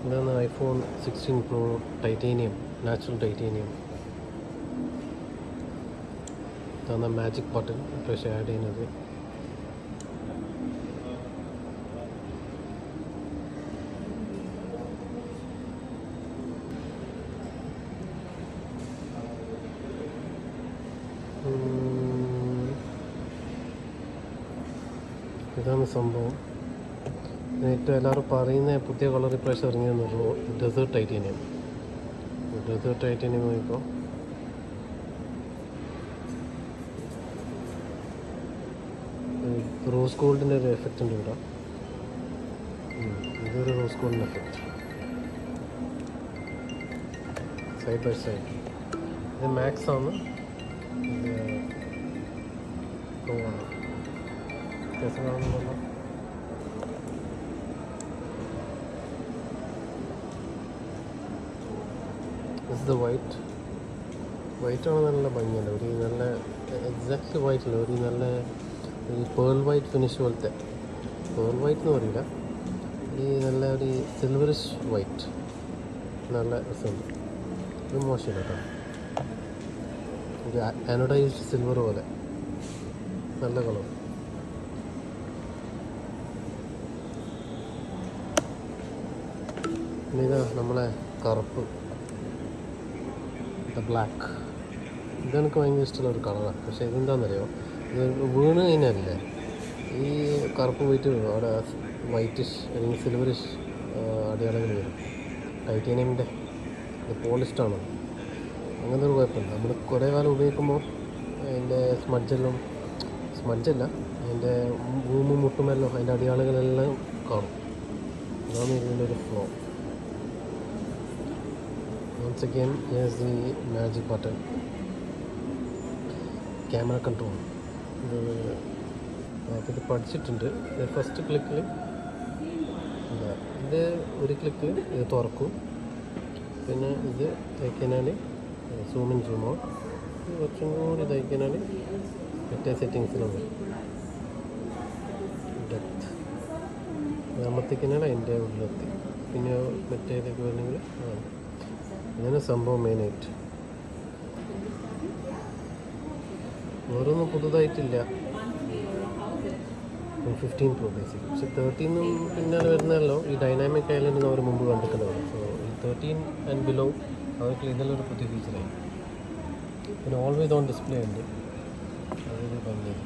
ഇതാണ് iPhone 16 Pro titanium, natural titanium. ഇതാണ് magic button പക്ഷേ ആഡ് ചെയ്യുന്നത്. ഇതാണ് സംഭവം. ഏറ്റവും എല്ലാവരും പറയുന്ന പുതിയ കളർ ഇപ്രാവശ്യം ഇറങ്ങിയെന്ന് ഡെസേർട്ട് ടൈറ്റേനിയം. ഡെസേർട്ട് ടൈറ്റേനിയം നോക്കിക്കോ. റോസ് ഗോൾഡിൻ്റെ ഒരു എഫക്റ്റ് ഉണ്ട് ഇവിടെ. ഇതൊരു റോസ് ഗോൾഡിൻ്റെ എഫക്റ്റ് സൈഡ് ബൈ സൈഡ്. ഇത് മാക്സ് ആണ്, ഇത് പ്രോ ആണ്. വ്യത്യാസം കാണുന്നുണ്ടല്ലോ. ഇത് വൈറ്റാണ് നല്ല ഭംഗിയുണ്ട്. ഒരു നല്ല എക്സാക്ട്ലി വൈറ്റ് അല്ല, ഒരു നല്ല ഈ പേൾ വൈറ്റ് ഫിനിഷ് പോലത്തെ. പേൾ വൈറ്റ് എന്ന് പറയില്ല, ഈ നല്ല ഒരു സിൽവറിഷ് വൈറ്റ്, നല്ല രസമുണ്ട്. ഇത് മോശമില്ല കേട്ടോ, ഒരു ആനോഡൈസ്ഡ് സിൽവർ പോലെ നല്ല കളർ. പിന്നെ ഇതാ നമ്മളെ കറുപ്പ്, ബ്ലാക്ക്. ഇതെനിക്ക് ഭയങ്കര ഇഷ്ടമുള്ള ഒരു കളറാണ്. പക്ഷേ ഇതെന്താണെന്നറിയോ, ഇത് വീണ് കഴിഞ്ഞാലേ ഈ കറുപ്പ് പോയിട്ട് അവിടെ വൈറ്റിഷ് അല്ലെങ്കിൽ സിൽവറിഷ് അടയാളങ്ങൾ വരും. ടൈറ്റേനിയമിൻ്റെ പോളിഷ്ടാണ്, അങ്ങനത്തെ ഒരു കുഴപ്പമില്ല. നമ്മൾ കുറേ കാലം ഉപയോഗിക്കുമ്പോൾ അതിൻ്റെ സ്മഡ്ജല്ല അതിൻ്റെ ഭൂമി മുട്ടുമല്ലോ അതിൻ്റെ അടയാളങ്ങളെല്ലാം കാണും. അതാണ് ഇതിൻ്റെ ഒരു flow. Once again, here's the magic button. Camera control. ഇത് പഠിച്ചിട്ടുണ്ട്. ഫസ്റ്റ് ക്ലിക്കിൽ ഇത് ഒരു ക്ലിക്കിൽ ഇത് തുറക്കും. പിന്നെ ഇത് തയ്ക്കാനാൽ സൂം ഇൻ സൂം ഔട്ട്. കുറച്ചും കൂടി തയ്ക്കാനാൽ മറ്റേ സെറ്റിങ്സിലുണ്ട്. ഡെപ്ത് അമർത്തിക്കാനാൽ അതിൻ്റെ ഉള്ളിലെത്തി. പിന്നെ മറ്റേതൊക്കെ വേണമെങ്കിൽ ഇങ്ങനെ സംഭവം മെയിനായിട്ട്. വേറൊന്നും പുതുതായിട്ടില്ല. 15 Pro ബേസിക്. പക്ഷെ 13 പിന്നാലെ വരുന്നതല്ലോ ഈ ഡൈനാമിക് ഐലൻഡ് അവർ മുമ്പ് കണ്ടിട്ടുണ്ടാവും. സോ ഈ 13 ആൻഡ് ബിലോ അവർക്ക് ഇതെല്ലാം ഒരു പുതിയ ഫീച്ചറായി. പിന്നെ ഓൾവേസ് ഓൺ ഡിസ്പ്ലേ ഉണ്ട്, അതൊരു ഭംഗിയാണ്.